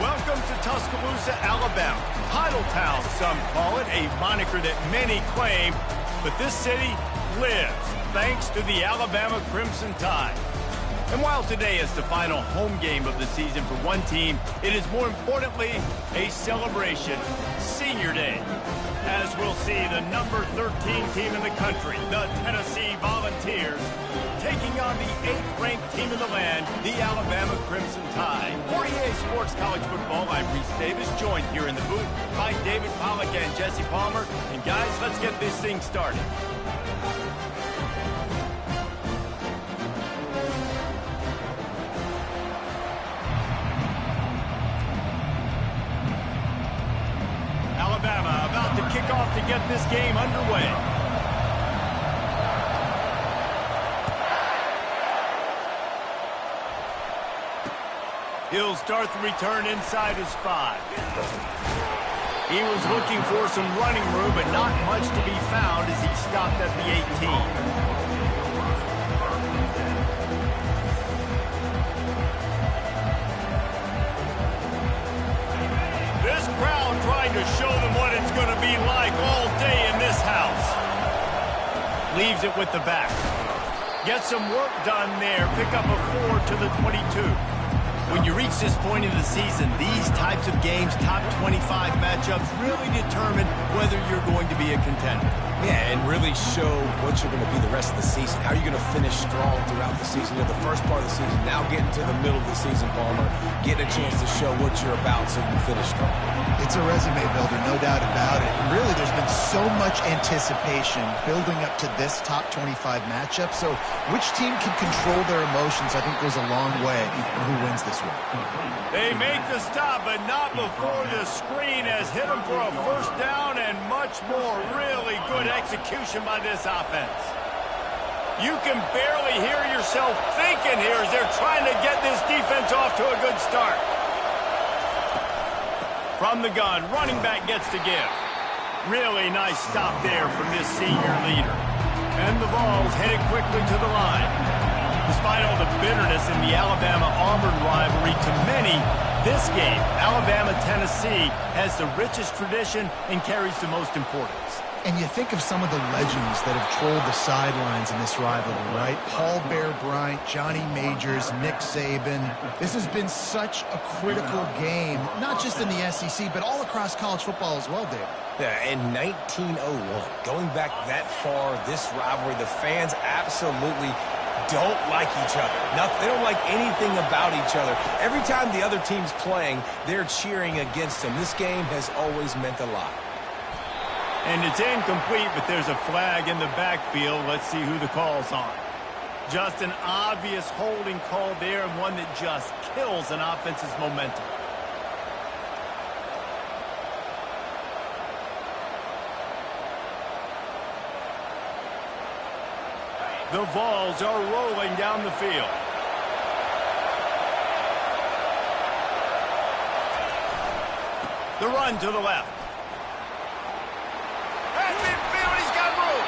Welcome to Tuscaloosa, Alabama. Titletown, some call it, a moniker that many claim, but this city lives thanks to the Alabama Crimson Tide. And while today is the final home game of the season for one team, it is more importantly a celebration, Senior Day. As we'll see, the number 13 team in the country, the Tennessee Volunteers, taking on the 8th-ranked team in the land, the Alabama Crimson Tide. For EA Sports College Football, I'm Reese Davis, joined here in the booth by David Pollack and Jesse Palmer. And guys, let's get this thing started. Alabama about to kick off to get this game underway. He'll start the return inside his 5. He was looking for some running room, but not much to be found as he stopped at the 18. This crowd trying to show them what it's going to be like all day in this house. Leaves it with the back. Get some work done there. Pick up a 4 to the 22. When you reach this point in the season, these types of games, top 25 matchups, really determine whether you're going to be a contender. Yeah, and really show what you're going to be the rest of the season. How are you going to finish strong throughout the season? You know, the first part of the season, now getting to the middle of the season, Palmer, getting a chance to show what you're about so you can finish strong. It's a resume builder, no doubt about it. And really, there's been so much anticipation building up to this top 25 matchup. So which team can control their emotions, I think, goes a long way in who wins this one. They make the stop, but not before the screen has hit them for a first down and much more. Really good execution by this offense. You can barely hear yourself thinking here as they're trying to get this defense off to a good start. From the gun, running back gets to give. Really nice stop there from this senior leader. And the ball's headed quickly to the line. Despite all the bitterness in the Alabama-Auburn rivalry, to many, this game, Alabama-Tennessee, has the richest tradition and carries the most importance. And you think of some of the legends that have trolled the sidelines in this rivalry, right? Paul Bear Bryant, Johnny Majors, Nick Saban. This has been such a critical game, not just in the SEC, but all across college football as well, David. Yeah, in 1901, going back that far, this rivalry, the fans absolutely don't like each other. They don't like anything about each other. Every time the other team's playing, they're cheering against them. This game has always meant a lot. And it's incomplete, but there's a flag in the backfield. Let's see who the call's on. Just an obvious holding call there, and one that just kills an offense's momentum. The Vols are rolling down the field. The run to the left. At midfield, he's got room.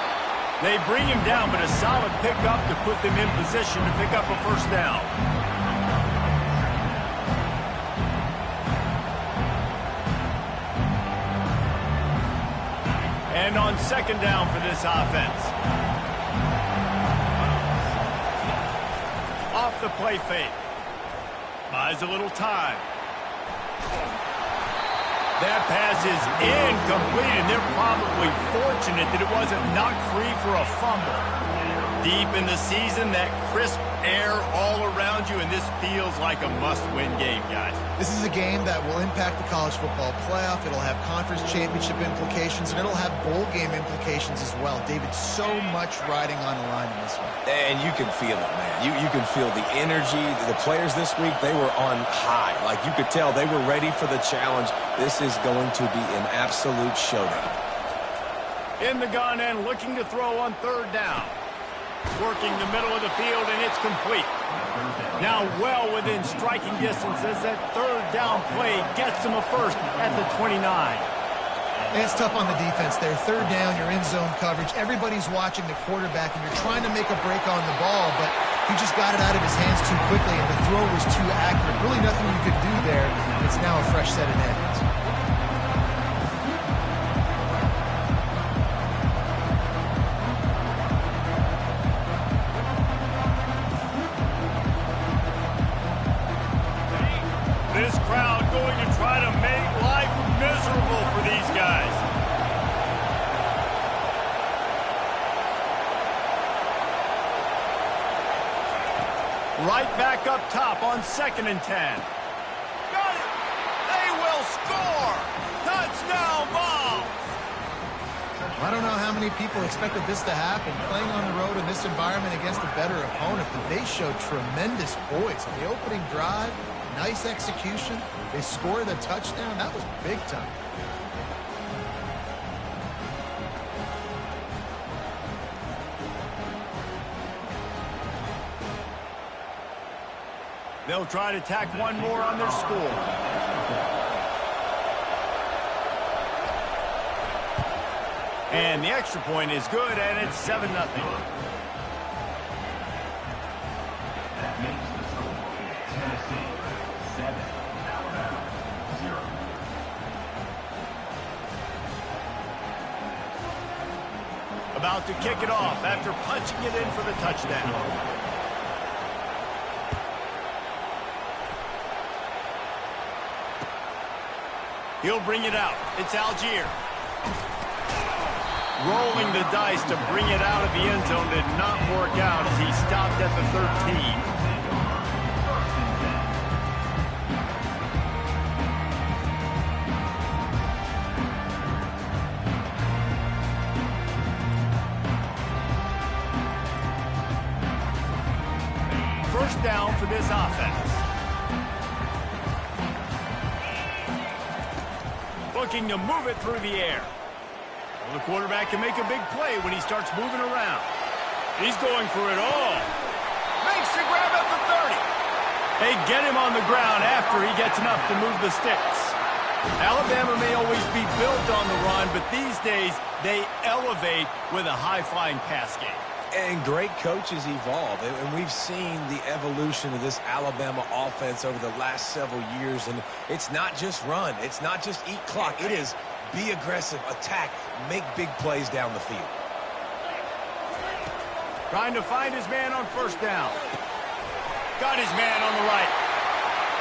They bring him down, but a solid pickup to put them in position to pick up a first down. And on second down for this offense. Off the play fake. Buys a little time. That pass is incomplete, and they're probably fortunate that it wasn't knocked free for a fumble. Deep in the season, that crisp air all around you, and this feels like a must-win game, guys. This is a game that will impact the college football playoff. It'll have conference championship implications, and it'll have bowl game implications as well. David, so much riding on the line in this one. And you can feel it, man. You can feel the energy. The players this week, they were on high. Like, you could tell they were ready for the challenge. This is going to be an absolute showdown. In the gun and looking to throw on third down. Working the middle of the field, and it's complete. Now well within striking distance as that third down play gets them a first at the 29. And it's tough on the defense there. Third down, you're in zone coverage. Everybody's watching the quarterback, and you're trying to make a break on the ball, but He just got it out of his hands too quickly, and the throw was too accurate. Really nothing you could do there. It's now a fresh set of downs. This crowd going to try to make life miserable for these guys. Right back up top on 2nd and 10. Got it! They will score! Touchdown ball! I don't know how many people expected this to happen. Playing on the road in this environment against a better opponent, but they showed tremendous poise. On the opening drive, nice execution. They scored a touchdown. That was big time. They'll try to tack one more on their score. And the extra point is good, and it's 7-0. That makes the score Tennessee 7, Alabama 0. About to kick it off after punching it in for the touchdown. He'll bring it out. It's Algier. Rolling the dice to bring it out of the end zone did not work out as he stopped at the 13. First down for this offense. Looking to move it through the air. Well, the quarterback can make a big play when he starts moving around. He's going for it all. Makes the grab at the 30. They get him on the ground after he gets enough to move the sticks. Alabama may always be built on the run, but these days they elevate with a high-flying pass game. And great coaches evolve, and we've seen the evolution of this Alabama offense over the last several years, and it's not just run, it's not just eat clock, it is be aggressive, attack, make big plays down the field. Trying to find his man on first down. Got his man on the right.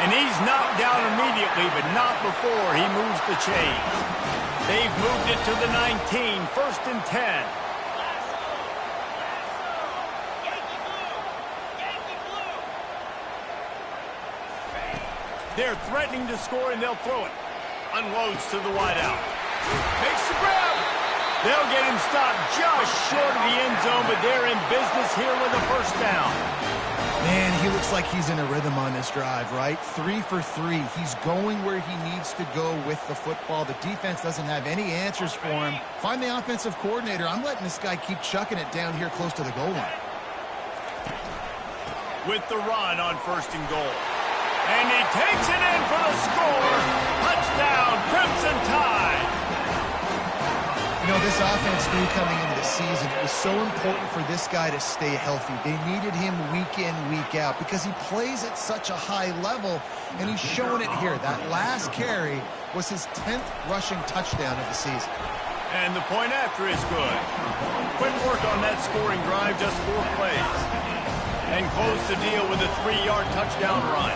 And he's knocked down immediately, but not before he moves the chains. They've moved it to the 19, 1st and 10. They're threatening to score, and they'll throw it. Unloads to the wideout. Makes the grab. They'll get him stopped just short of the end zone, but they're in business here with a first down. Man, he looks like he's in a rhythm on this drive, right? 3 for 3. He's going where he needs to go with the football. The defense doesn't have any answers for him. Find the offensive coordinator. I'm letting this guy keep chucking it down here close to the goal line. With the run on 1st and goal. And he takes it in for the score. Touchdown, Crimson Tide. You know, this offense knew coming into the season it was so important for this guy to stay healthy. They needed him week in, week out because he plays at such a high level, and he's showing it here. That last carry was his 10th rushing touchdown of the season. And the point after is good. Quick work on that scoring drive, just 4 plays. And close the deal with a 3-yard touchdown run.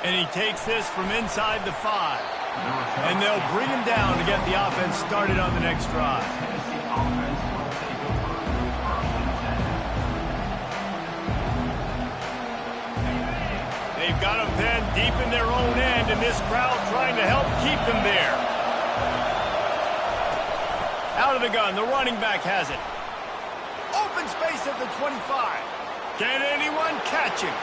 And he takes this from inside the 5. And they'll bring him down to get the offense started on the next drive. They've got him pinned deep in their own end, and this crowd trying to help keep them there. Out of the gun, the running back has it. Open space at the 25. Can anyone catch him?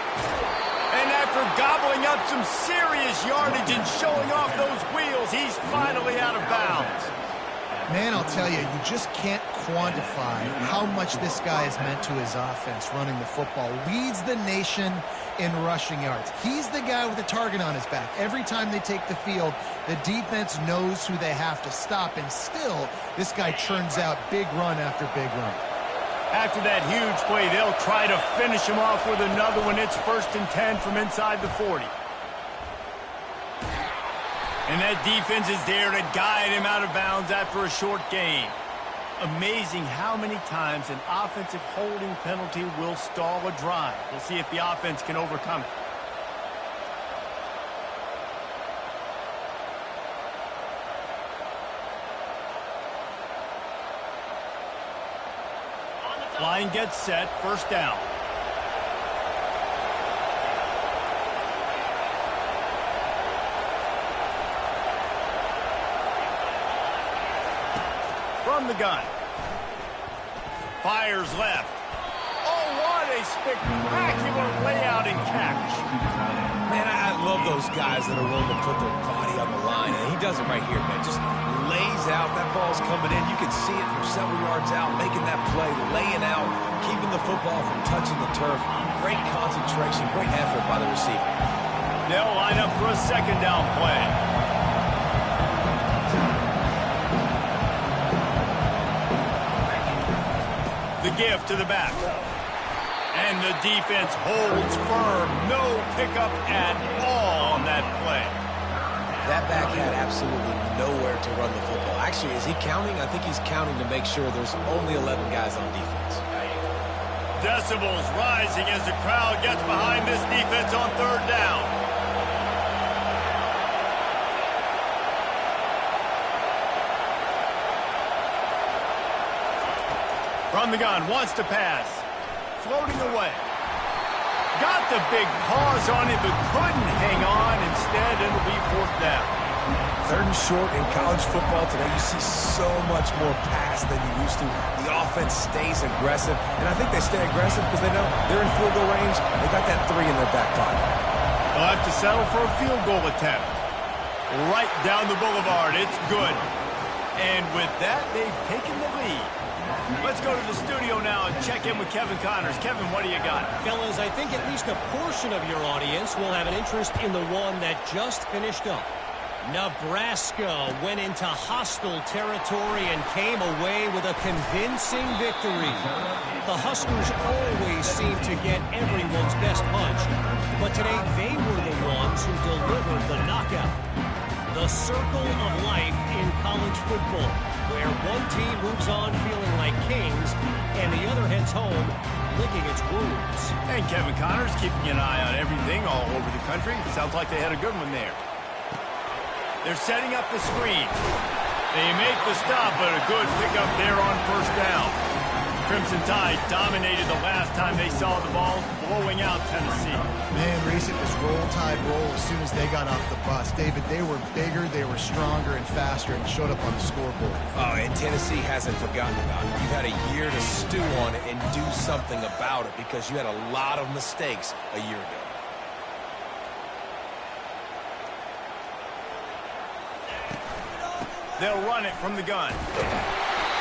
And after gobbling up some serious yardage and showing off those wheels, he's finally out of bounds. Man, I'll tell you, you just can't quantify how much this guy has meant to his offense running the football. Leads the nation in rushing yards. He's the guy with the target on his back. Every time they take the field, the defense knows who they have to stop, and still, this guy churns out big run after big run. After that huge play, they'll try to finish him off with another one. It's 1st and 10 from inside the 40. And that defense is there to guide him out of bounds after a short gain. Amazing how many times an offensive holding penalty will stall a drive. We'll see if the offense can overcome it. Line gets set, 1st down. From the gun. Fires left. Oh, what a spectacular layout and catch. Man, I love those guys that are willing to put their body on the line, and he does it right here, man. Just lays out. That ball's coming in. You can see it from several yards out, making that play, laying out, keeping the football from touching the turf. Great concentration, great effort by the receiver. They'll line up for a 2nd down play. The give to the back. And the defense holds firm. No pickup at all on that play. That back had absolutely nowhere to run the football. Actually, is he counting? I think he's counting to make sure there's only 11 guys on defense. Decibels rising as the crowd gets behind this defense on 3rd down. From the gun, wants to pass. Floating away. Got the big paws on it, but couldn't hang on. Instead, it'll be 4th down. 3rd and short in college football today. You see so much more pass than you used to. The offense stays aggressive, and I think they stay aggressive because they know they're in field goal range. They got that 3 in their back pocket. They'll have to settle for a field goal attempt. Right down the boulevard. It's good. And with that, they've taken the lead. Let's go to the studio now and check in with Kevin Connors. Kevin, what do you got? Fellas, I think at least a portion of your audience will have an interest in the one that just finished up. Nebraska went into hostile territory and came away with a convincing victory. The Huskers always seem to get everyone's best punch, but today they were the ones who delivered the knockout. The circle of life in college football, where one team moves on feeling like kings and the other heads home licking its wounds. And Kevin Connors keeping an eye on everything all over the country. Sounds like they had a good one there. They're setting up the screen. They make the stop, but a good pickup there on 1st down. Crimson Tide dominated the last time they saw the ball, blowing out Tennessee. Man, Reese, it was roll tide roll as soon as they got off the bus. David, they were bigger, they were stronger and faster, and showed up on the scoreboard. Oh, and Tennessee hasn't forgotten about it. You've had a year to stew on it and do something about it because you had a lot of mistakes a year ago. They'll run it from the gun.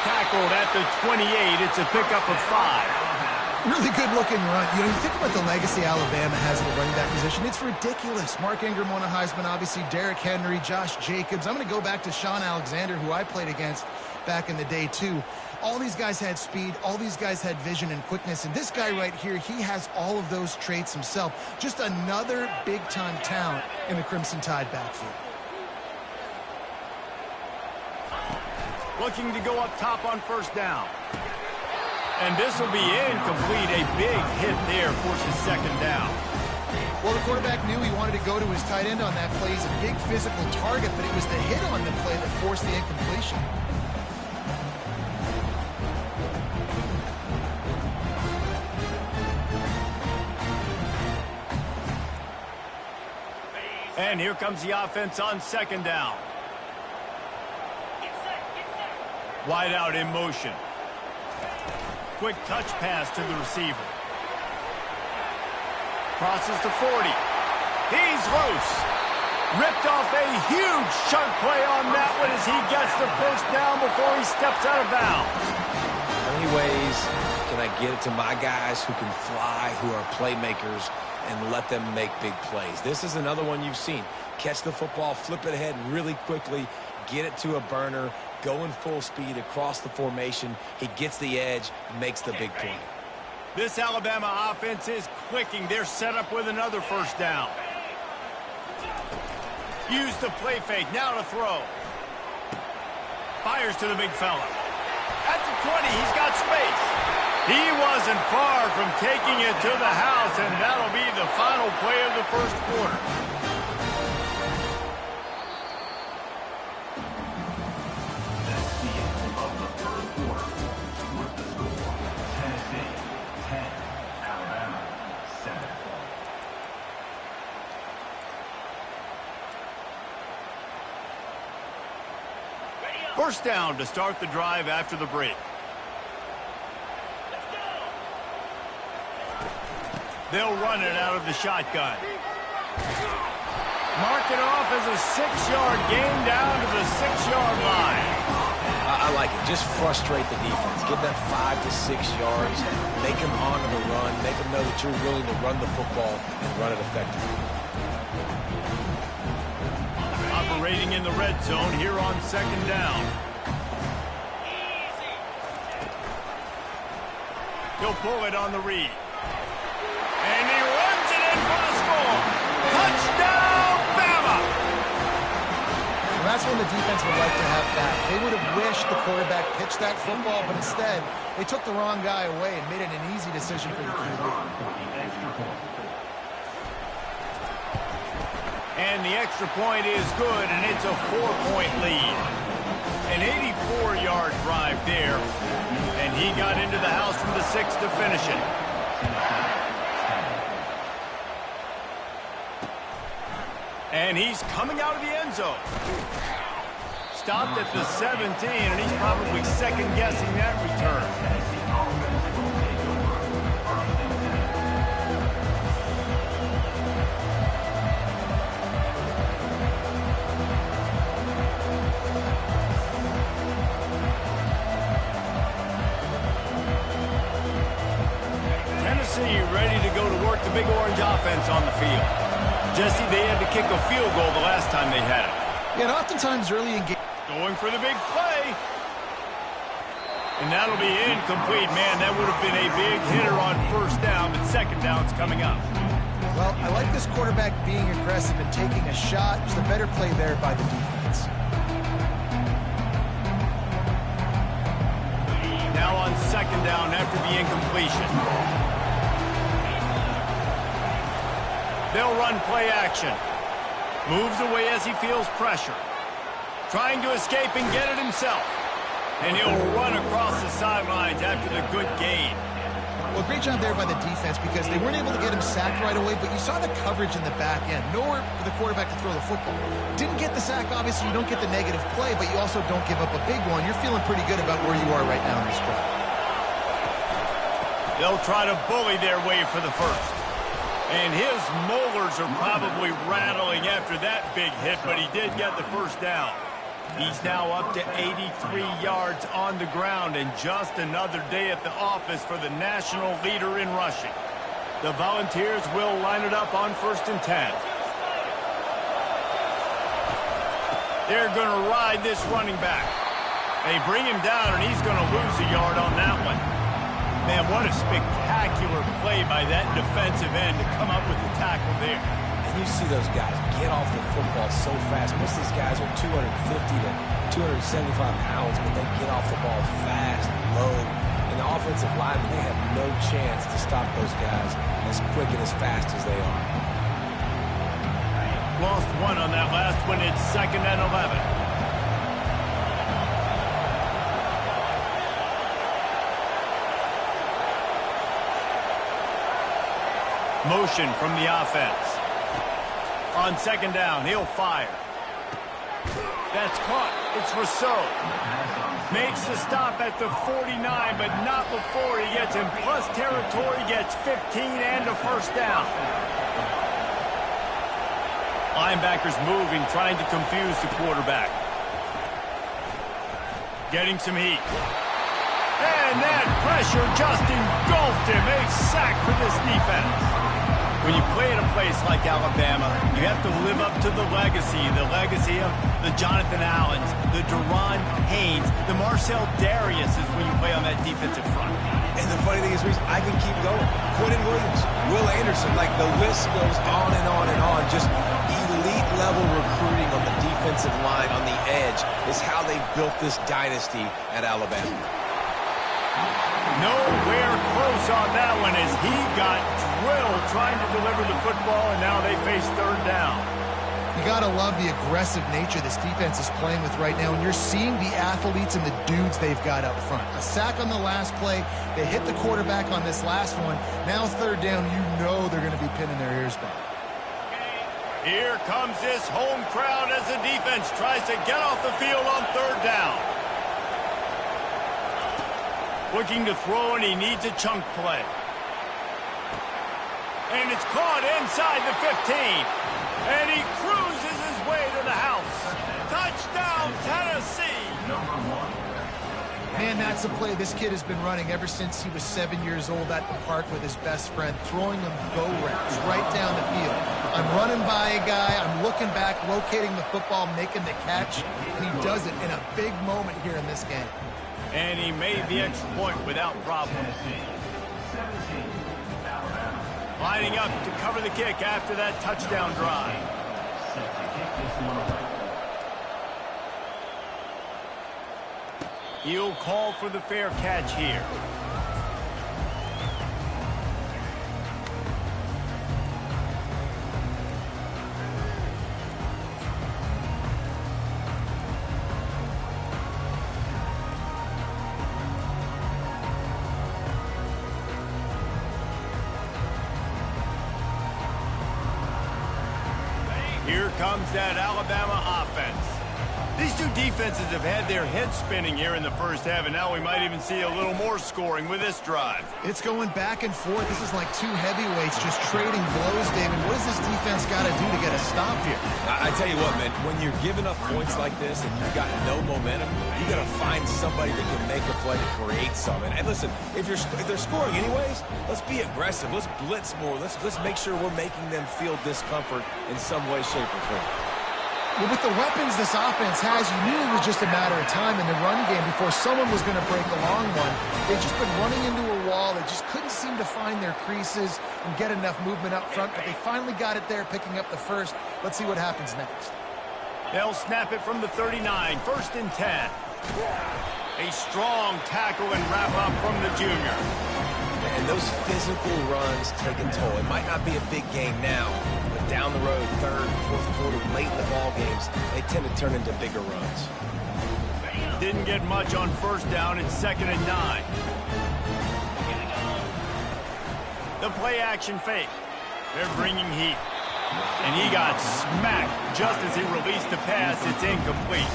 Tackled at the 28. It's a pickup of 5. Really good-looking run. You know, you think about the legacy Alabama has in the running back position. It's ridiculous. Mark Ingram won a Heisman, obviously. Derrick Henry, Josh Jacobs. I'm going to go back to Sean Alexander, who I played against back in the day, too. All these guys had speed. All these guys had vision and quickness. And this guy right here, he has all of those traits himself. Just another big-time talent in the Crimson Tide backfield. Looking to go up top on 1st down. And this will be incomplete. A big hit there forces 2nd down. Well, the quarterback knew he wanted to go to his tight end on that play. He's a big physical target, but it was the hit on the play that forced the incompletion. And here comes the offense on 2nd down. Wide out in motion. Quick touch pass to the receiver. Crosses the 40. He's loose. Ripped off a huge chunk play on that one as he gets the 1st down before he steps out of bounds. How many ways can I get it to my guys who can fly, who are playmakers, and let them make big plays. This is another one you've seen. Catch the football, flip it ahead really quickly, get it to a burner, go in full speed across the formation. He gets the edge, makes the big play. This Alabama offense is clicking. They're set up with another first down. Use the play fake. Now to throw. Fires to the big fella. At the 20, he's got space. He wasn't far from taking it to the house, and that'll be the final play of the first quarter. That's the end of the third quarter. With the score, Tennessee 10, Alabama 7. First down to start the drive after the break. They'll run it out of the shotgun. Mark it off as a 6-yard gain down to the 6-yard line. I like it. Just frustrate the defense. Get that 5 to 6 yards. Make them honor the run. Make them know that you're willing to run the football and run it effectively. Operating in the red zone here on second down. He'll pull it on the read. And he runs it in for the score. Touchdown, Bama! Well, that's when the defense would like to have back. They would have wished the quarterback pitched that football, but instead, they took the wrong guy away and made it an easy decision for the QB. And the extra point is good, and it's a 4-point lead. An 84-yard drive there, and he got into the house from the 6 to finish it. And he's coming out of the end zone. Stopped at the 17, and he's probably second-guessing that return. Ready to go to work the Big Orange offense on the field. Jesse, they had to kick a field goal the last time they had it. Yeah, and oftentimes early in game. Going for the big play. And that'll be incomplete. Man, that would have been a big hitter on first down, but second down's coming up. Well, I like this quarterback being aggressive and taking a shot. Just a better play there by the defense. Now on second down after the incompletion. They'll run play action. Moves away as he feels pressure. Trying to escape and get it himself. And he'll run across the sidelines after the good gain. Well, great job there by the defense because they weren't able to get him sacked right away, but you saw the coverage in the back end. Nowhere for the quarterback to throw the football. Didn't get the sack, obviously. You don't get the negative play, but you also don't give up a big one. You're feeling pretty good about where you are right now in this drive. They'll try to bully their way for the first. And his molars are probably rattling after that big hit, but he did get the first down. He's now up to 83 yards on the ground, and just another day at the office for the national leader in rushing. The Volunteers will line it up on 1st and 10. They're going to ride this running back. They bring him down, and he's going to lose a yard on that one. Man, what a spectacular play by that defensive end to come up with the tackle there. And you see those guys get off the football so fast. Most of these guys are 250 to 275 pounds, but they get off the ball fast, low. And the offensive linemen, they have no chance to stop those guys as quick and as fast as they are. Lost one on that last one. It's 2nd and 11. Motion from the offense. On second down, he'll fire. That's caught. It's Rousseau. Makes the stop at the 49, but not before he gets in plus territory, gets 15 and a first down. Linebackers moving, trying to confuse the quarterback. Getting some heat. And that pressure just engulfed him. A sack for this defense. When you play at a place like Alabama, you have to live up to the legacy of the Jonathan Allens, the Deron Haynes, the Marcel Dariuses when you play on that defensive front. And the funny thing is, Reese, I can keep going. Quentin Williams, Will Anderson, like the list goes on and on and on. Just elite level recruiting on the defensive line, on the edge, is how they built this dynasty at Alabama. Nowhere close on that one as he got drilled trying to deliver the football, and now they face third down. You got to love the aggressive nature this defense is playing with right now, and you're seeing the athletes and the dudes they've got up front. A sack on the last play. They hit the quarterback on this last one. Now third down, you know they're going to be pinning their ears back. Here comes this home crowd as the defense tries to get off the field on third down. Looking to throw, and he needs a chunk play. And it's caught inside the 15. And he cruises his way to the house. Touchdown, Tennessee. Man, that's a play this kid has been running ever since he was 7 years old at the park with his best friend, throwing them go routes right down the field. I'm running by a guy, I'm looking back, locating the football, making the catch. He does it in a big moment here in this game. And he made the extra point without problem. Lining up to cover the kick after that touchdown drive. He'll call for the fair catch here. Here comes that Alabama offense. These two defenses have had their heads spinning here in the first half, and now we might even see a little more scoring with this drive. It's going back and forth. This is like two heavyweights just trading blows, David. What does this defense got to do to get a stop here? I tell you what, man, when you're giving up points like this and you've got no momentum, you got to find somebody that can make a play to create something. And listen, if they're scoring anyways, let's be aggressive. Let's blitz more. Let's make sure we're making them feel discomfort in some way, shape, or form. Well, with the weapons this offense has, you knew it was just a matter of time in the run game before someone was going to break a long one. They've just been running into a wall. They just couldn't seem to find their creases and get enough movement up front, but they finally got it there, picking up the first. Let's see what happens next. They'll snap it from the 39, 1st and 10. A strong tackle and wrap up from the junior. And those physical runs take a toll. It might not be a big game now, but down the road, third, fourth quarter, late in the ball games, they tend to turn into bigger runs. Didn't get much on first down. It's 2nd and 9. The play action fake. They're bringing heat. And he got smacked just as he released the pass. It's incomplete.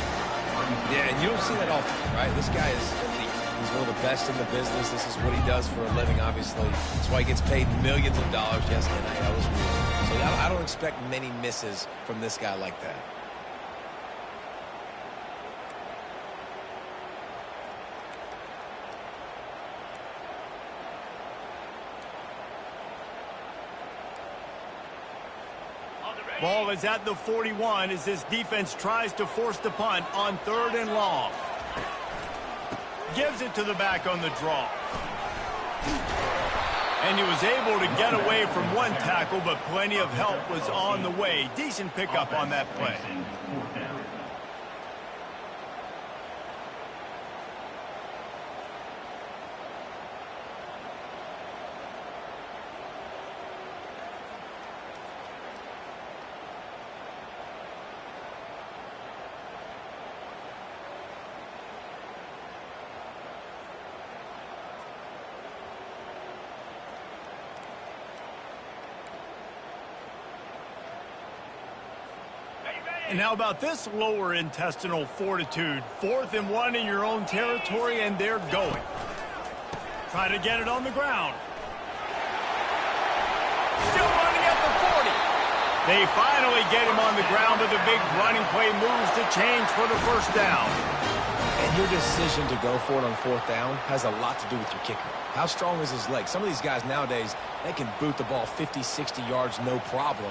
Yeah, and you don't see that often, right? This guy is elite. He's one of the best in the business. This is what he does for a living, obviously. That's why he gets paid millions of dollars. Yes, NIL is real. So I don't expect many misses from this guy like that. Ball is at the 41 as this defense tries to force the punt on 3rd and long. Gives it to the back on the draw. And he was able to get away from one tackle, but plenty of help was on the way. Decent pickup on that play. And how about this lower intestinal fortitude? 4th and 1 in your own territory, and they're going. Try to get it on the ground. Still running at the 40. They finally get him on the ground, but the big running play moves the chains for the first down. And Your decision to go for it on fourth down has a lot to do with your kicker. How strong is his leg? Some of these guys nowadays, they can boot the ball 50, 60 yards, no problem.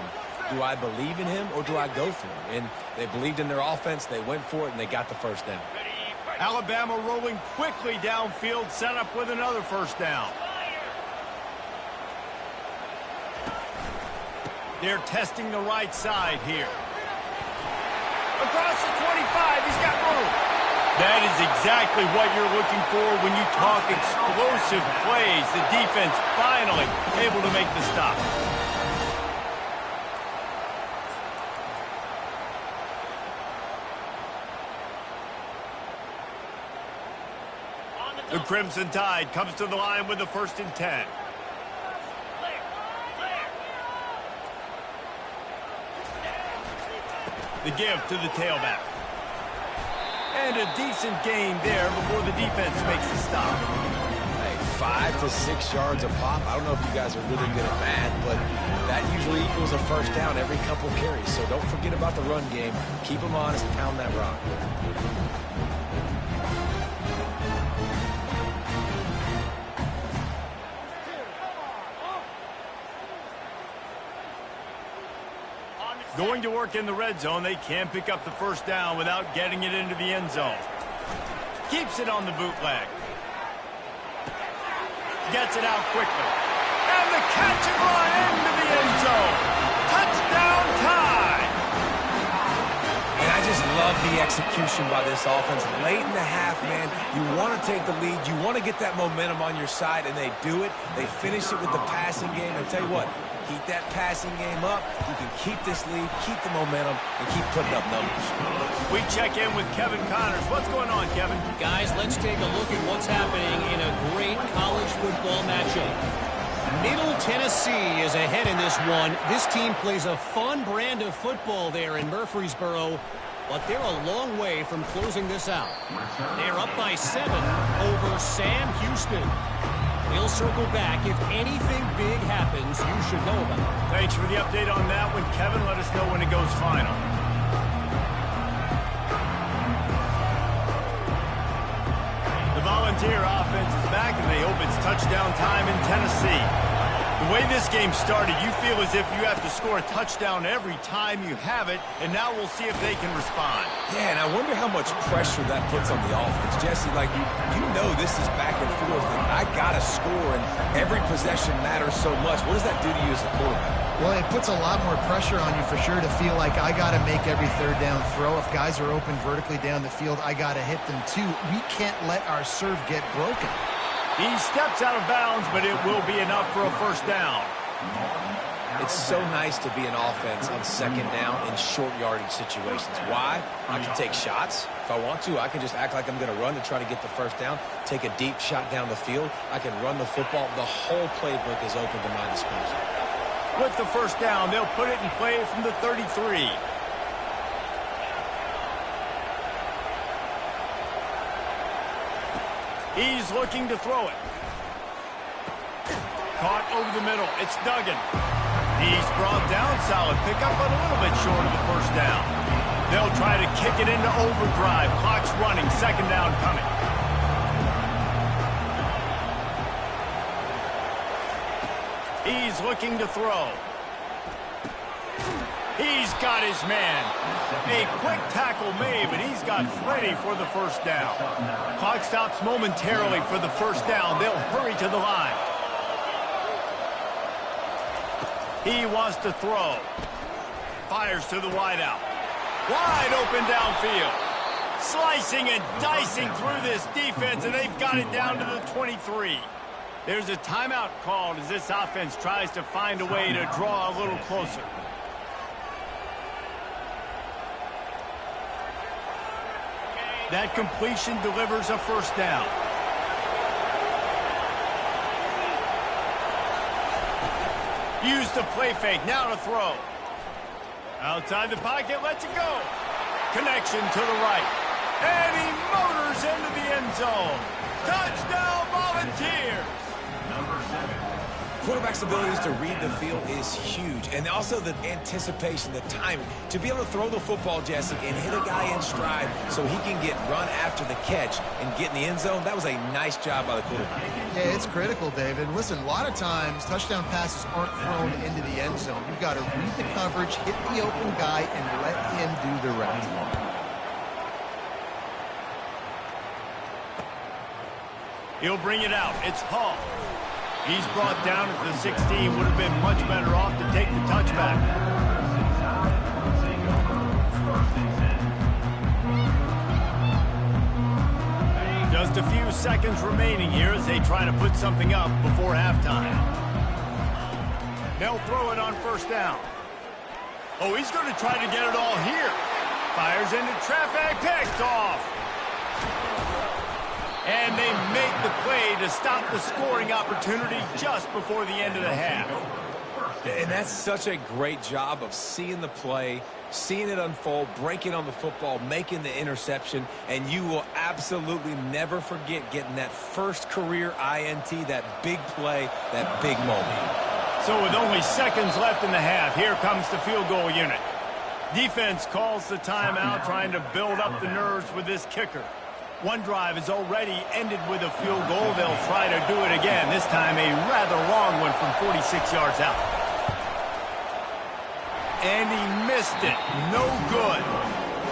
Do I believe in him or do I go for it? And they believed in their offense, they went for it, and they got the first down. Alabama rolling quickly downfield, set up with another first down. They're testing the right side here. Across the 25, he's got room. That is exactly what you're looking for when you talk explosive plays. The defense finally able to make the stop. The Crimson Tide comes to the line with the 1st and 10. The give to the tailback. And a decent gain there before the defense makes the stop. Hey, 5 to 6 yards a pop. I don't know if you guys are really good at math, but that usually equals a first down every couple carries. So don't forget about the run game. Keep them honest, pound that rock. Going to work in the red zone, they can't pick up the first down without getting it into the end zone. Keeps it on the bootleg. Gets it out quickly. And the catch and run into the end zone. Touchdown Tide! And I just love the execution by this offense. Late in the half, man, you want to take the lead. You want to get that momentum on your side, and they do it. They finish it with the passing game. And tell you what, keep that passing game up. You can keep this lead, keep the momentum, and keep putting up numbers. We check in with Kevin Connors. What's going on, Kevin? Guys, let's take a look at what's happening in a great college football matchup. Middle Tennessee is ahead in this one. This team plays a fun brand of football there in Murfreesboro, but they're a long way from closing this out. They're up by 7 over Sam Houston. We'll circle back. If anything big happens, you should know about it. Thanks for the update on that one, Kevin. Let us know when it goes final. The Volunteer offense is back, and they hope it's touchdown time in Tennessee. The way this game started, you feel as if you have to score a touchdown every time you have it, and now we'll see if they can respond. Yeah, and I wonder how much pressure that puts on the offense. Jesse, like, you know this is back and forth, and I got to score, and every possession matters so much. What does that do to you as a quarterback? Well, it puts a lot more pressure on you for sure to feel like I got to make every third down throw. If guys are open vertically down the field, I got to hit them too. We can't let our serve get broken. He steps out of bounds, but it will be enough for a first down. It's so nice to be an offense on second down in short yardage situations. Why? I can take shots. If I want to, I can just act like I'm going to run to try to get the first down, take a deep shot down the field. I can run the football. The whole playbook is open to my disposal. With the first down, they'll put it in play from the 33. He's looking to throw it. Caught over the middle. It's Duggan. He's brought down. Solid pickup, but a little bit short of the first down. They'll try to kick it into overdrive. Clock's running. Second down coming. He's looking to throw. He's got his man. A quick tackle made, but he's got plenty for the first down. Clock stops momentarily for the first down. They'll hurry to the line. He wants to throw. Fires to the wideout. Wide open downfield. Slicing and dicing through this defense, and they've got it down to the 23. There's a timeout called as this offense tries to find a way to draw a little closer. That completion delivers a first down. Use the play fake. Now to throw. Outside the pocket, lets it go. Connection to the right. And he motors into the end zone. Touchdown, Volunteers. Number 7. Quarterback's abilities to read the field is huge. And also the anticipation, the timing. To be able to throw the football, Jesse, and hit a guy in stride so he can get run after the catch and get in the end zone, that was a nice job by the quarterback. Yeah, it's critical, David. Listen, a lot of times touchdown passes aren't thrown into the end zone. You've got to read the coverage, hit the open guy, and let him do the rest. He'll bring it out. It's Hall. He's brought down at the 16. Would have been much better off to take the touchback. Just a few seconds remaining here as they try to put something up before halftime. They'll throw it on first down. Oh, he's going to try to get it all here. Fires into traffic, picked off. And they make the play to stop the scoring opportunity just before the end of the half. And that's such a great job of seeing the play, seeing it unfold, breaking on the football, making the interception, and you will absolutely never forget getting that first career INT, that big play, that big moment. So with only seconds left in the half, here comes the field goal unit. Defense calls the timeout, trying to build up the nerves with this kicker. One drive is already ended with a field goal. They'll try to do it again, this time a rather long one from 46 yards out. And he missed it. No good.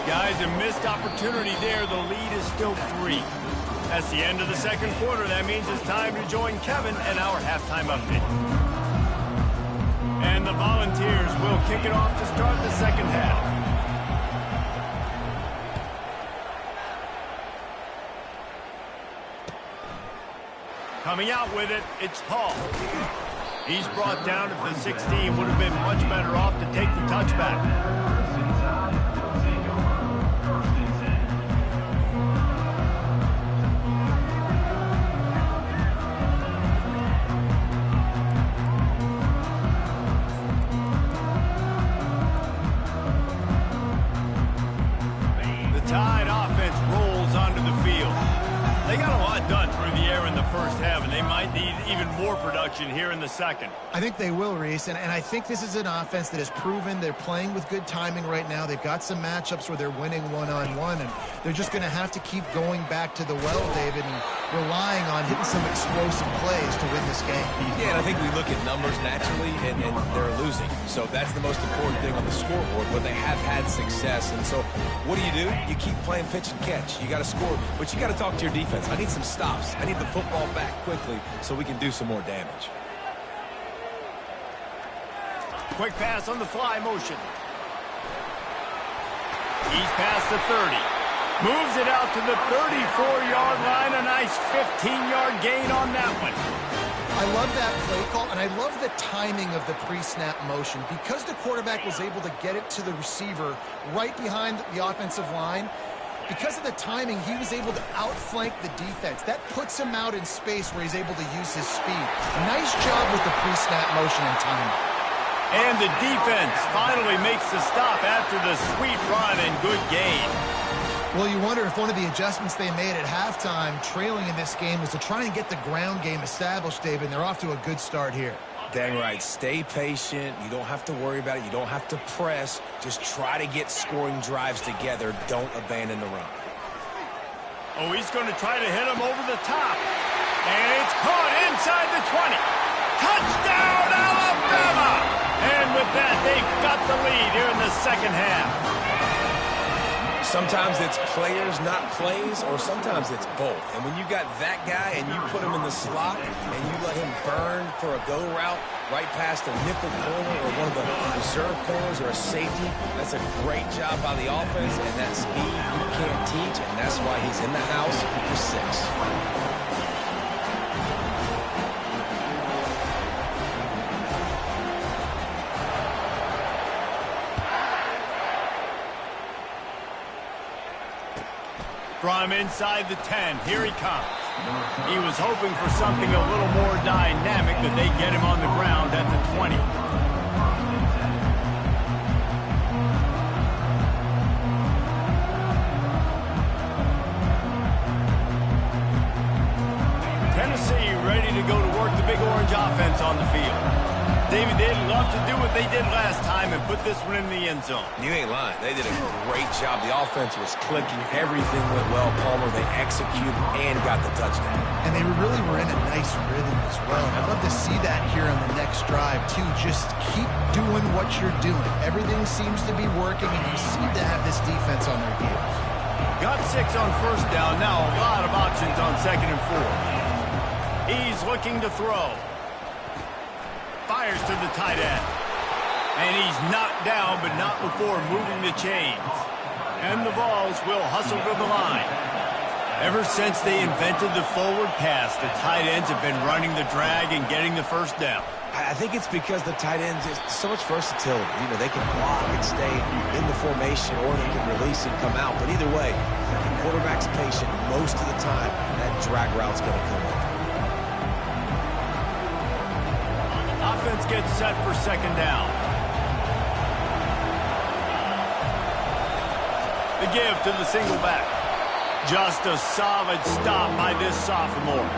Guys, a missed opportunity there. The lead is still 3. That's the end of the second quarter. That means it's time to join Kevin and our halftime update. And the Volunteers will kick it off to start the second half. Coming out with it, it's Hall. He's brought down at the 16. Would have been much better off to take the touchback. The Tide offense rolls onto the field. They got a lot done through the air in the first half, and they might need even more production here in the second. I think they will, Reese, and I think this is an offense that has proven they're playing with good timing right now. They've got some matchups where they're winning one-on-one, and they're just going to have to keep going back to the well, David, and relying on hitting some explosive plays to win this game. Yeah, and I think we look at numbers naturally, and they're losing. So that's the most important thing on the scoreboard, where they have had success. And so what do? You keep playing pitch and catch. You got to score, but you got to talk to your defense. I need some stops. I need the football back quickly so we can do some more damage. Quick pass on the fly motion. He's past the 30. Moves it out to the 34-yard line. A nice 15-yard gain on that one. I love that play call, and I love the timing of the pre-snap motion. Because the quarterback was able to get it to the receiver right behind the offensive line, because of the timing, he was able to outflank the defense. That puts him out in space where he's able to use his speed. Nice job with the pre-snap motion and timing. And the defense finally makes the stop after the sweet run and good gain. Well, you wonder if one of the adjustments they made at halftime, trailing in this game, was to try and get the ground game established, David, and they're off to a good start here. Dang right. Stay patient. You don't have to worry about it. You don't have to press. Just try to get scoring drives together. Don't abandon the run. Oh, he's going to try to hit him over the top. And it's caught inside the 20. Touchdown, Alabama! And with that, they've got the lead here in the second half. Sometimes it's players, not plays, or sometimes it's both. And when you got that guy and you put him in the slot and you let him burn for a go route right past a nickel corner or one of the reserve corners or a safety, that's a great job by the offense, and that speed you can't teach, and that's why he's in the house for 6. From inside the 10, here he comes. He was hoping for something a little more dynamic, but they get him on the ground at the 20. Tennessee ready ready to go to work the big orange offense on the field. David, they'd love to do what they did last time and put this one in the end zone. You ain't lying. They did a great job. The offense was clicking. Everything went well. Palmer, they executed and got the touchdown. And they really were in a nice rhythm as well. I'd love to see that here on the next drive, too. Just keep doing what you're doing. Everything seems to be working, and you seem to have this defense on their heels. Got 6 on first down. Now a lot of options on 2nd and 4. He's looking to throw. Fires to the tight end. And he's knocked down, but not before moving the chains. And the Vols will hustle to the line. Ever since they invented the forward pass, the tight ends have been running the drag and getting the first down. I think it's because the tight ends is so much versatility. You know, they can block and stay in the formation, or they can release and come out. But either way, the quarterback's patient most of the time. That drag route's going to come up. Offense gets set for 2nd down. The give to the single back. Just a solid stop by this sophomore.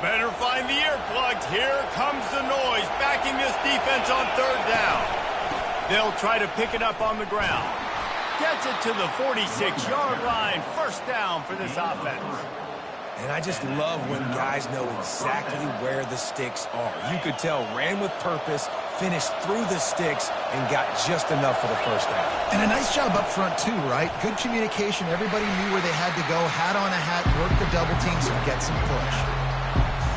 Better find the earplugs. Here comes the noise, backing this defense on 3rd down. They'll try to pick it up on the ground. Gets it to the 46-yard line. 1st down for this offense. And I just love when guys know exactly where the sticks are. You could tell, ran with purpose, finished through the sticks, and got just enough for the 1st down. And a nice job up front, too, right? Good communication. Everybody knew where they had to go. Hat on a hat, work the double teams, and get some push.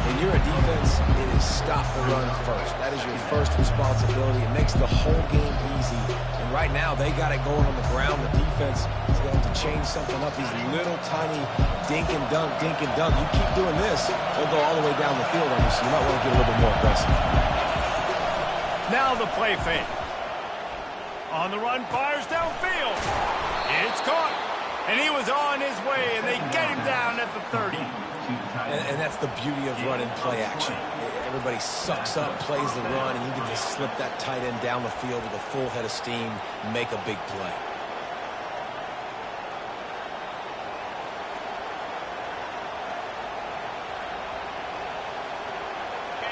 When you're a defense, it is stop the run first. That is your first responsibility. It makes the whole game easy. And right now, they got it going on the ground. The defense is going to change something up. These little tiny dink and dunk, dink and dunk. You keep doing this, they'll go all the way down the field on you, so you might want to get a little bit more aggressive. Now the play fake. On the run, fires downfield. It's caught. And he was on his way, and they get him down at the 30. And that's the beauty of running play action. Everybody sucks up, plays the run, and you can just slip that tight end down the field with a full head of steam and make a big play.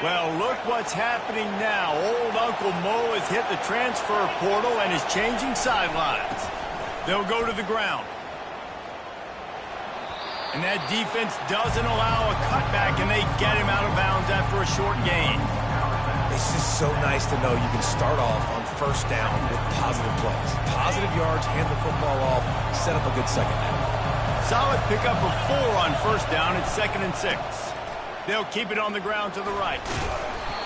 Well, look what's happening now. Old Uncle Mo has hit the transfer portal and is changing sidelines. They'll go to the ground. And that defense doesn't allow a cutback, and they get him out of bounds after a short gain. It's just so nice to know you can start off on 1st down with positive plays. Positive yards, hand the football off, set up a good 2nd down. Solid pickup of 4 on 1st down at 2nd and 6. They'll keep it on the ground to the right.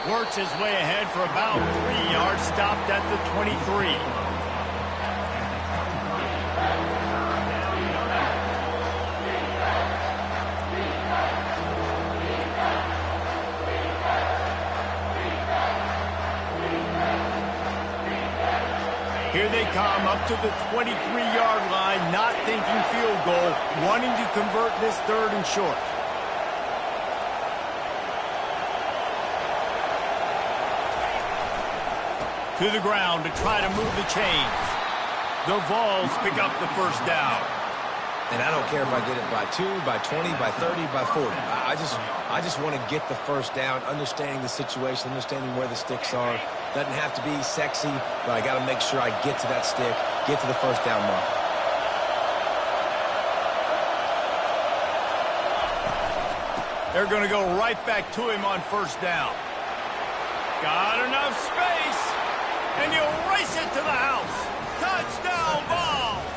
Works his way ahead for about 3 yards, stopped at the 23. Here they come up to the 23-yard line, not thinking field goal, wanting to convert this 3rd and short. To the ground to try to move the chains. The Vols pick up the 1st down. And I don't care if I get it by 2, by 20, by 30, by 40. I just want to get the 1st down, understanding the situation, understanding where the sticks are. Doesn't have to be sexy, but I got to make sure I get to that stick, get to the 1st down mark. They're going to go right back to him on 1st down. Got enough space, and he'll race it to the house. Touchdown, Vols!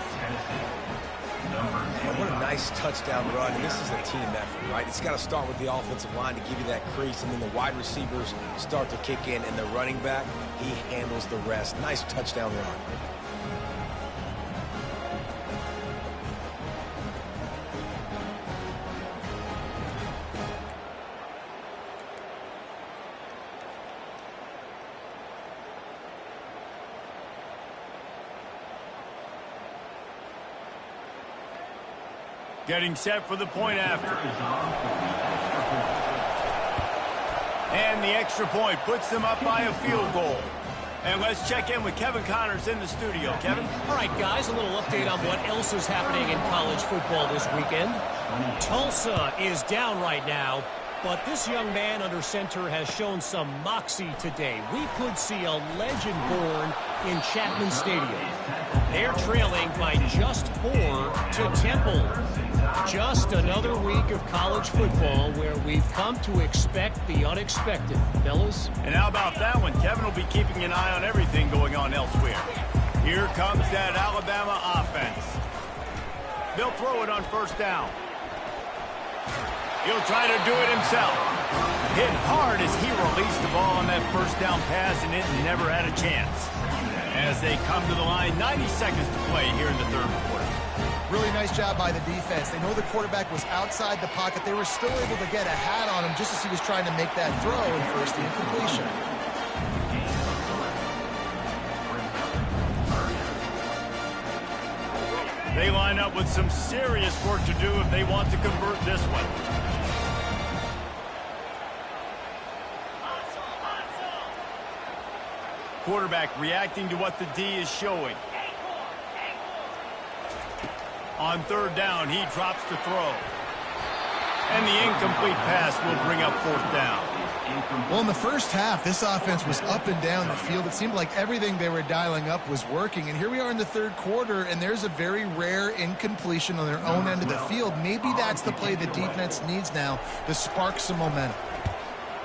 Man, what a nice touchdown run. And this is a team effort, right? It's got to start with the offensive line to give you that crease, and then the wide receivers start to kick in, and the running back, he handles the rest. Nice touchdown run. Getting set for the point after. And the extra point puts them up by a field goal. And let's check in with Kevin Connors in the studio. Kevin? All right, guys, a little update on what else is happening in college football this weekend. Tulsa is down right now, but this young man under center has shown some moxie today. We could see a legend born in Chapman Stadium. They're trailing by just 4 to Temple. Just another week of college football where we've come to expect the unexpected, fellas. And how about that one? Kevin will be keeping an eye on everything going on elsewhere. Here comes that Alabama offense. They'll throw it on first down. He'll try to do it himself. Hit hard as he released the ball on that first down pass, and it never had a chance. As they come to the line, 90 seconds to play here in the third quarter. Really nice job by the defense. They know the quarterback was outside the pocket. They were still able to get a hat on him just as he was trying to make that throw and force the incompletion. They line up with some serious work to do if they want to convert this one. Quarterback reacting to what the D is showing. On third down, he drops to throw. And the incomplete pass will bring up fourth down. Well, in the first half, this offense was up and down the field. It seemed like everything they were dialing up was working. And here we are in the third quarter, and there's a very rare incompletion on their own end of the field. Maybe that's the play the defense needs now to spark some momentum.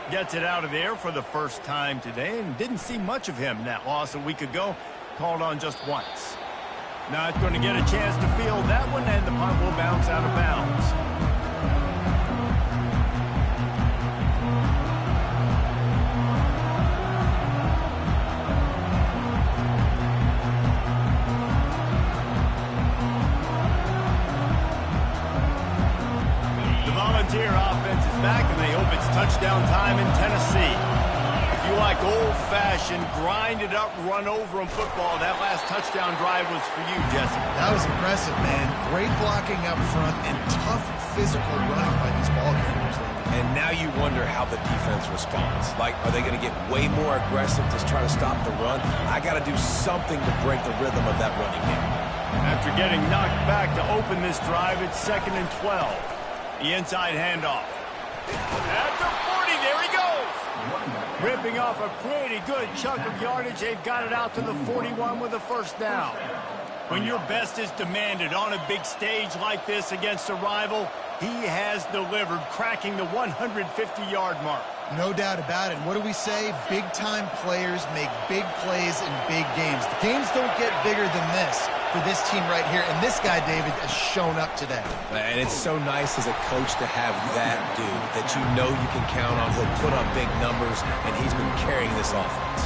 Gets it out of there for the first time today, and didn't see much of him in that loss a week ago. Called on just once. Not going to get a chance to field that one, and the punt will bounce out of bounds. The Volunteer offense is back, and they hope it's touchdown time in Tennessee. If you like old-fashioned, grinded-up, run-over-'em football, that last touchdown drive was for you, Jesse. That was impressive, man. Great blocking up front and tough physical running by these ball carriers. And now you wonder how the defense responds. Like, are they going to get way more aggressive to try to stop the run? I got to do something to break the rhythm of that running game. After getting knocked back to open this drive, it's 2nd and 12. The inside handoff. At the 40, there he goes. Ripping off a pretty good chunk of yardage. They've got it out to the 41 with a first down. When your best is demanded on a big stage like this against a rival, he has delivered, cracking the 150-yard mark. No doubt about it. What do we say? Big-time players make big plays in big games. The games don't get bigger than this for this team right here, and this guy, David, has shown up today. And it's so nice as a coach to have that dude that you know you can count on. He'll put up big numbers, and he's been carrying this offense.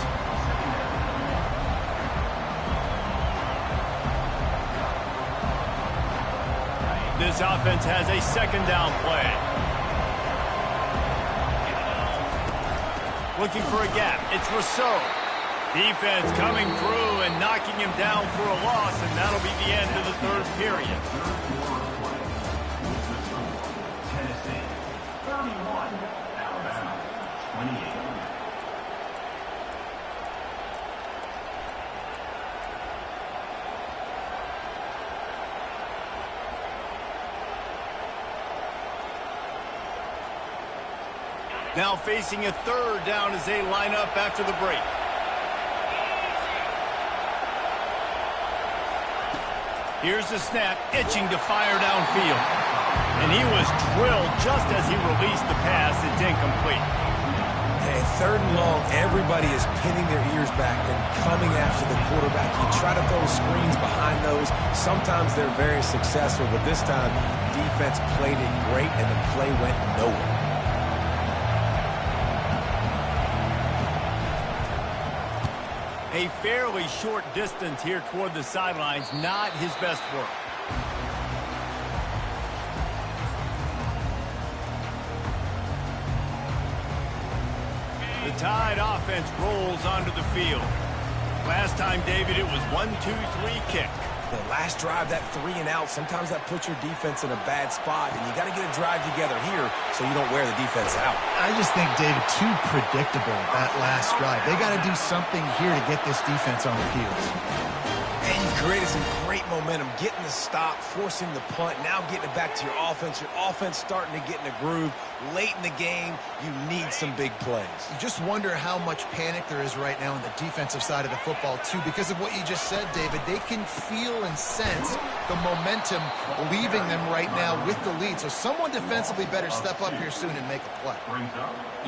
This offense has a second down play. Looking for a gap. It's Rousseau. Defense coming through and knocking him down for a loss, and that'll be the end of the third period. Tennessee 31, Alabama 28. Now facing a third down as they line up after the break. Here's the snap, itching to fire downfield. And he was drilled just as he released the pass. It's incomplete. And 3rd and long, everybody is pinning their ears back and coming after the quarterback. You try to throw screens behind those. Sometimes they're very successful, but this time, defense played it great, and the play went nowhere. A fairly short distance here toward the sidelines, not his best work. The Tide offense rolls onto the field. Last time, David, it was 1-2-3 kick. The last drive, that 3 and out, sometimes that puts your defense in a bad spot, and you got to get a drive together here so you don't wear the defense out. I just think, David, too predictable, that last drive. They got to do something here to get this defense on their heels. And you've created some great momentum, getting the stop, forcing the punt, now getting it back to your offense. Your offense starting to get in a groove. Late in the game, you need some big plays. You just wonder how much panic there is right now on the defensive side of the football, too, because of what you just said, David. They can feel and sense the momentum leaving them right now with the lead. So someone defensively better step up here soon and make a play.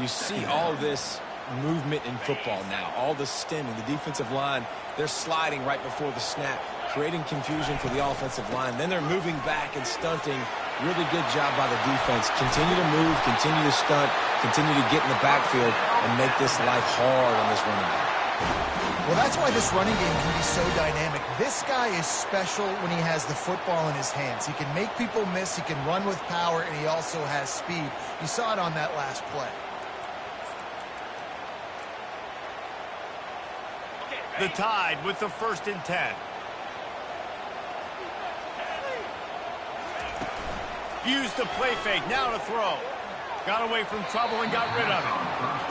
You see all this movement in football now, all the stemming, the defensive line, they're sliding right before the snap, creating confusion for the offensive line. Then they're moving back and stunting. Really good job by the defense. Continue to move, continue to stunt, continue to get in the backfield and make this life hard on this running back. Well, that's why this running game can be so dynamic. This guy is special when he has the football in his hands. He can make people miss, he can run with power, and he also has speed. You saw it on that last play. The Tide with the 1st and 10. Used the play fake, now to throw. Got away from trouble and got rid of it.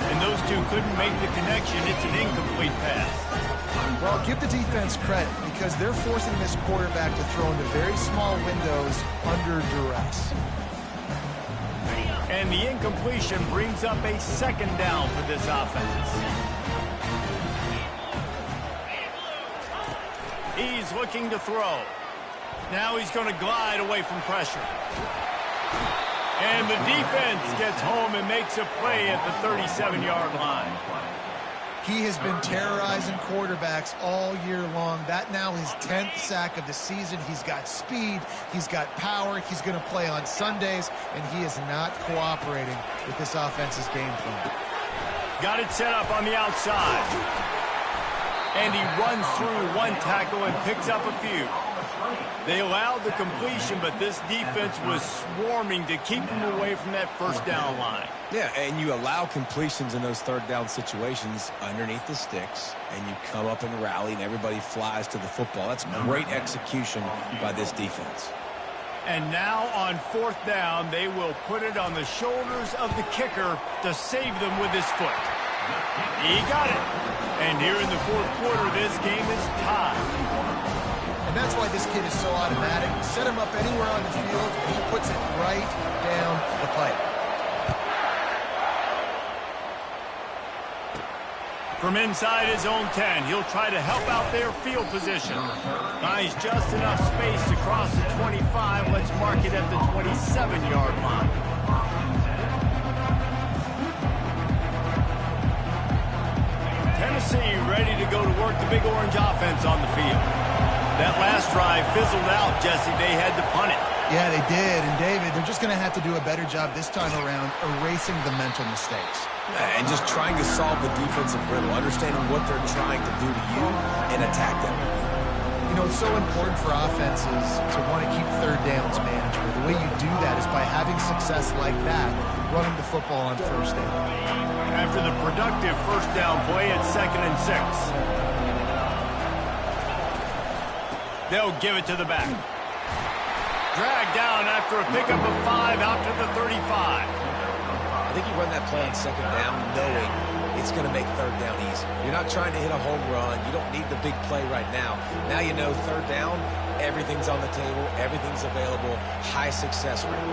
And those two couldn't make the connection. It's an incomplete pass. Well, give the defense credit because they're forcing this quarterback to throw into very small windows under duress. And the incompletion brings up a 2nd down for this offense. He's looking to throw. Now he's going to glide away from pressure. And the defense gets home and makes a play at the 37-yard line. He has been terrorizing quarterbacks all year long. That now his 10th sack of the season. He's got speed. He's got power. He's going to play on Sundays, and he is not cooperating with this offense's game plan. Got it set up on the outside. And he runs through one tackle and picks up a few. They allowed the completion, but this defense was swarming to keep him away from that 1st down line. Yeah, and you allow completions in those 3rd down situations underneath the sticks, and you come up and rally, and everybody flies to the football. That's great execution by this defense. And now on 4th down, they will put it on the shoulders of the kicker to save them with his foot. He got it. And here in the 4th quarter, this game is tied. And that's why this kid is so automatic. Set him up anywhere on the field, and he puts it right down the pipe. From inside his own 10, he'll try to help out their field position. Finds just enough space to cross the 25. Let's mark it at the 27-yard line. Tennessee ready to go to work the Big Orange offense on the field. That last drive fizzled out, Jesse. They had to punt it. Yeah, they did. And, David, they're just going to have to do a better job this time around erasing the mental mistakes. And just trying to solve the defensive riddle, understanding what they're trying to do to you and attack them. You know, it's so important for offenses to want to keep 3rd downs manageable. The way you do that is by having success like that, running the football on 1st down. After the productive 1st down play, it's 2nd and 6. They'll give it to the back. Dragged down after a pickup of 5 out to the 35. I think you run that play on 2nd down knowing it's going to make 3rd down easy. You're not trying to hit a home run. You don't need the big play right now. Now you know 3rd down, everything's on the table, everything's available, high success rate.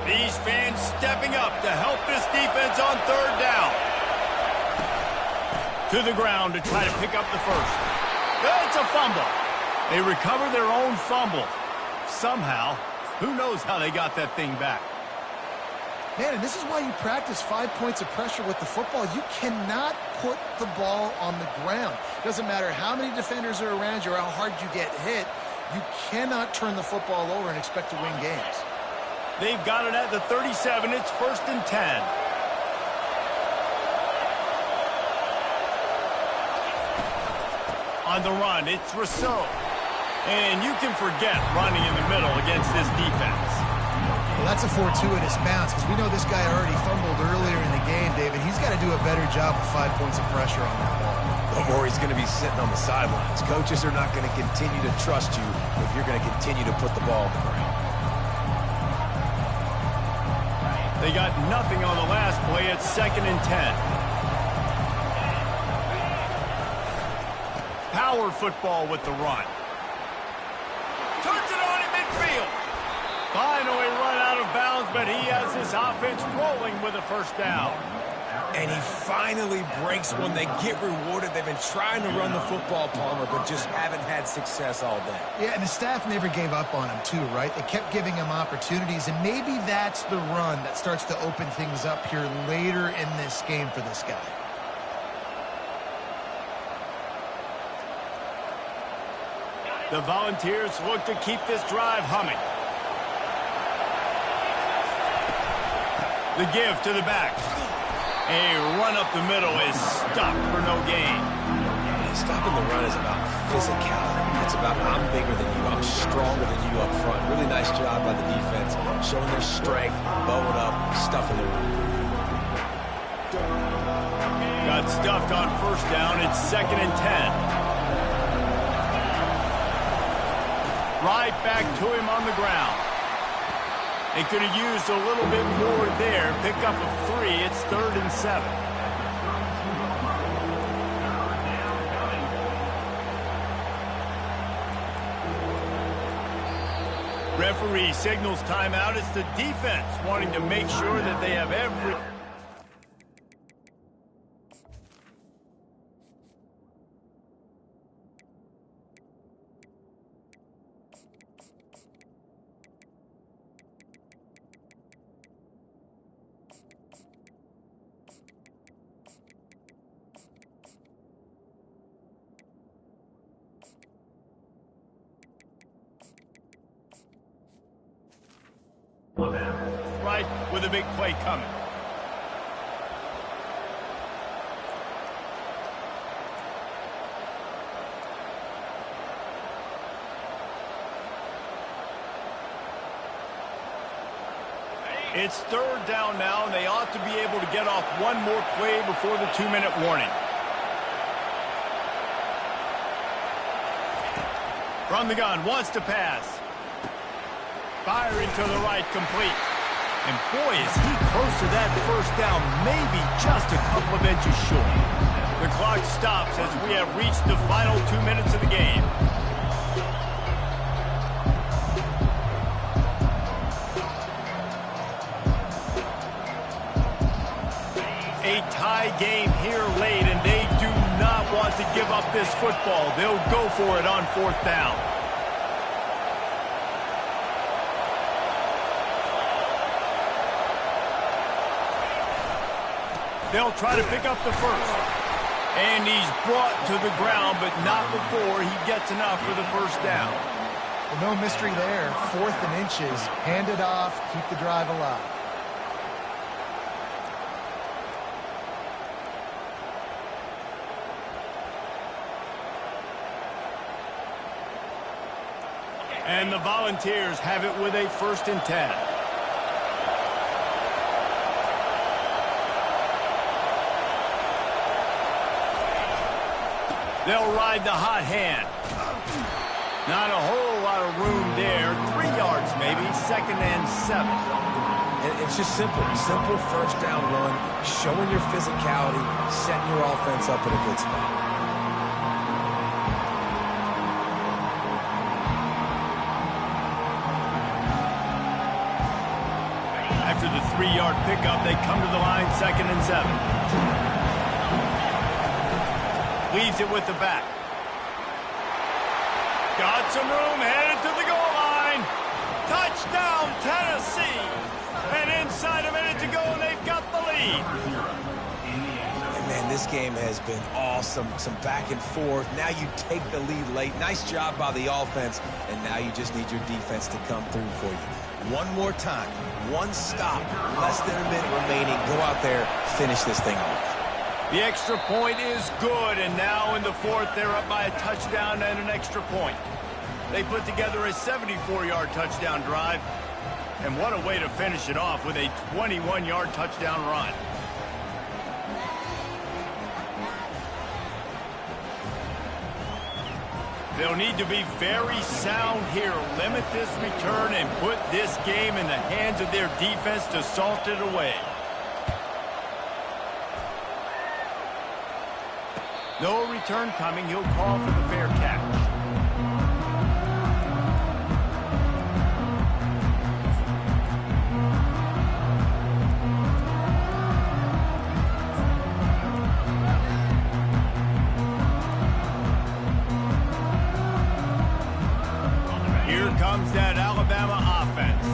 These fans stepping up to help this defense on 3rd down. To the ground to try to pick up the 1st. It's a fumble. They recover their own fumble. Somehow, who knows how they got that thing back. Man, and this is why you practice 5 points of pressure with the football. You cannot put the ball on the ground. Doesn't matter how many defenders are around you or how hard you get hit. You cannot turn the football over and expect to win games. They've got it at the 37. It's 1st and 10. On the run, it's Rousseau. And you can forget running in the middle against this defense. Well, that's a fortuitous bounce because we know this guy already fumbled earlier in the game, David. He's got to do a better job with 5 points of pressure on that ball. Or he's going to be sitting on the sidelines. Coaches are not going to continue to trust you if you're going to continue to put the ball on the ground. They got nothing on the last play. It's 2nd and 10. Power football with the run. Turns it on in midfield. Finally run out of bounds, but he has his offense rolling with a first down. And he finally breaks one. They get rewarded. They've been trying to run the football, Palmer, but just haven't had success all day. Yeah, and the staff never gave up on him, too, right? They kept giving him opportunities, and maybe that's the run that starts to open things up here later in this game for this guy. The Volunteers look to keep this drive humming. The give to the back. A run up the middle is stopped for no gain. Stopping the run is about physicality. It's about I'm bigger than you, I'm stronger than you up front. Really nice job by the defense, showing their strength, bowing up, stuffing the run. Got stuffed on first down. It's 2nd and 10. Right back to him on the ground. They could have used a little bit more there. Pick up of 3. It's 3rd and 7. Referee signals timeout. It's the defense wanting to make sure that they have every... Right with a big play coming. It's 3rd down now, and they ought to be able to get off one more play before the 2-minute warning. From the gun, wants to pass. Firing to the right, complete. And boy, is he close to that first down, maybe just a couple of inches short. The clock stops as we have reached the final 2 minutes of the game. A tie game here late, and they do not want to give up this football. They'll go for it on 4th down. They'll try to pick up the first. And he's brought to the ground, but not before he gets enough for the first down. Well, no mystery there. 4th and inches. Hand it off. Keep the drive alive. And the Volunteers have it with a 1st and 10. They'll ride the hot hand. Not a whole lot of room there. 3 yards maybe, 2nd and 7. And it's just simple. Simple first down run, showing your physicality, setting your offense up in a good spot. After the 3-yard pickup, they come to the line, 2nd and 7. Leaves it with the back. Got some room, headed to the goal line. Touchdown, Tennessee. And inside a minute to go, and they've got the lead. And man, this game has been awesome. Some back and forth. Now you take the lead late. Nice job by the offense. And now you just need your defense to come through for you. One more time. One stop. Less than a minute remaining. Go out there, finish this thing off. The extra point is good, and now in the 4th, they're up by a touchdown and an extra point. They put together a 74-yard touchdown drive. And what a way to finish it off with a 21-yard touchdown run. They'll need to be very sound here, limit this return, and put this game in the hands of their defense to salt it away. No return coming. He'll call for the fair catch. Here comes that Alabama offense.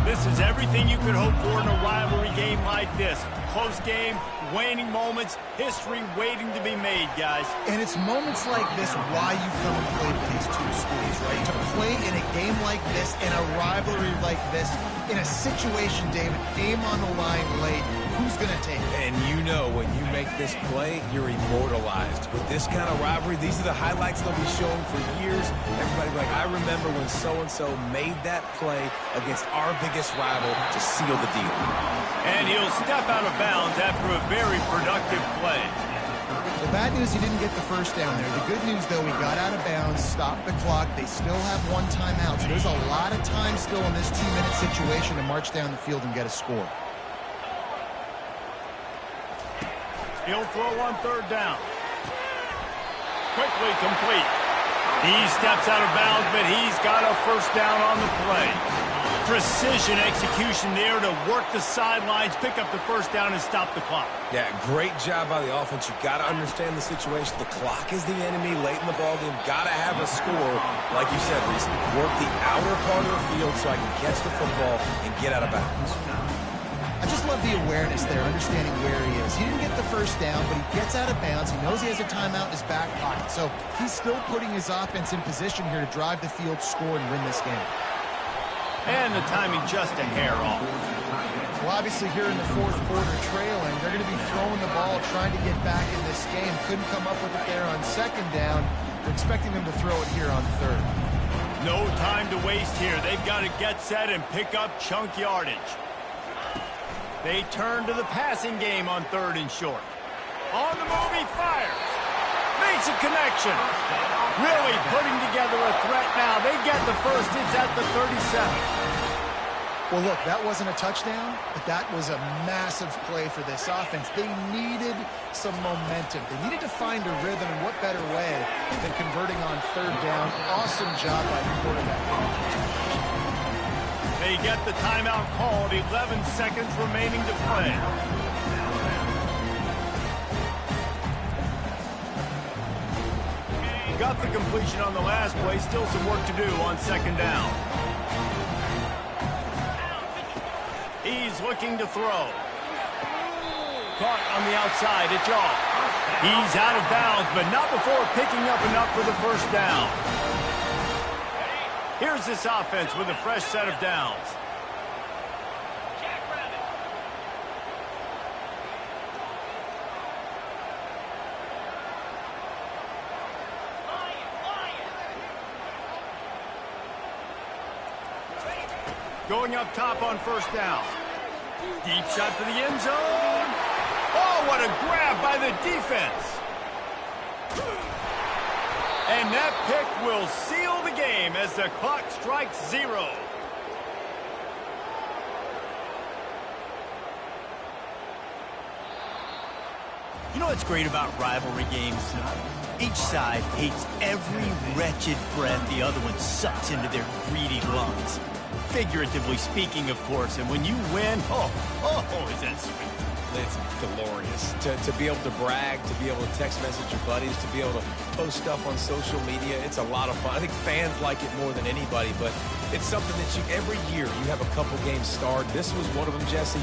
This is everything you could hope for in a rivalry game like this. Close game, waning moments, history waiting to be made, guys. And it's moments like this why you come and play for these two schools, right? To play in a game like this, in a rivalry like this, in a situation, David, game on the line late, who's going to take it? And you know when you make this play, you're immortalized. With this kind of rivalry, these are the highlights they'll be showing for years. Everybody like, I remember when so-and-so made that play against our biggest rival to seal the deal. And he'll step out of bounds after a very productive play. The bad news, he didn't get the first down there. The good news, though, he got out of bounds, stopped the clock. They still have one timeout, so there's a lot of time still in this 2-minute situation to march down the field and get a score. He'll throw on third down. Quickly complete. He steps out of bounds, but he's got a first down on the play. Precision execution there to work the sidelines, pick up the first down, and stop the clock. Yeah, great job by the offense. You've got to understand the situation. The clock is the enemy late in the ballgame. Got to have a score. Like you said, Reese, work the outer part of the field so I can catch the football and get out of bounds. I just love the awareness there, understanding where he is. He didn't get the first down, but he gets out of bounds. He knows he has a timeout in his back pocket. So he's still putting his offense in position here to drive the field, score, and win this game. And the timing just a hair off. Well, obviously here in the fourth quarter trailing, they're going to be throwing the ball, trying to get back in this game. Couldn't come up with it there on second down. We're expecting them to throw it here on third. No time to waste here. They've got to get set and pick up chunk yardage. They turn to the passing game on third and short. On the move, he fires. Makes a connection. Really putting together a threat now. They get the first. It's at the 37. Well, look, that wasn't a touchdown, but that was a massive play for this offense. They needed some momentum. They needed to find a rhythm, and what better way than converting on third down. Awesome job by the quarterback. They get the timeout called. 11 seconds remaining to play. Got the completion on the last play. Still some work to do on second down. He's looking to throw. Caught on the outside. It's off. He's out of bounds, but not before picking up enough for the first down. Here's this offense with a fresh set of downs. Going up top on first down. Deep shot for the end zone. Oh, what a grab by the defense. And that pick will seal the game as the clock strikes 0. You know what's great about rivalry games? Each side hates every wretched breath the other one sucks into their greedy lungs. Figuratively speaking, of course, and when you win, oh, is that sweet. It's glorious. To be able to brag, to be able to text message your buddies, to be able to post stuff on social media, it's a lot of fun. I think fans like it more than anybody, but it's something that every year you have a couple games starred. This was one of them, Jesse.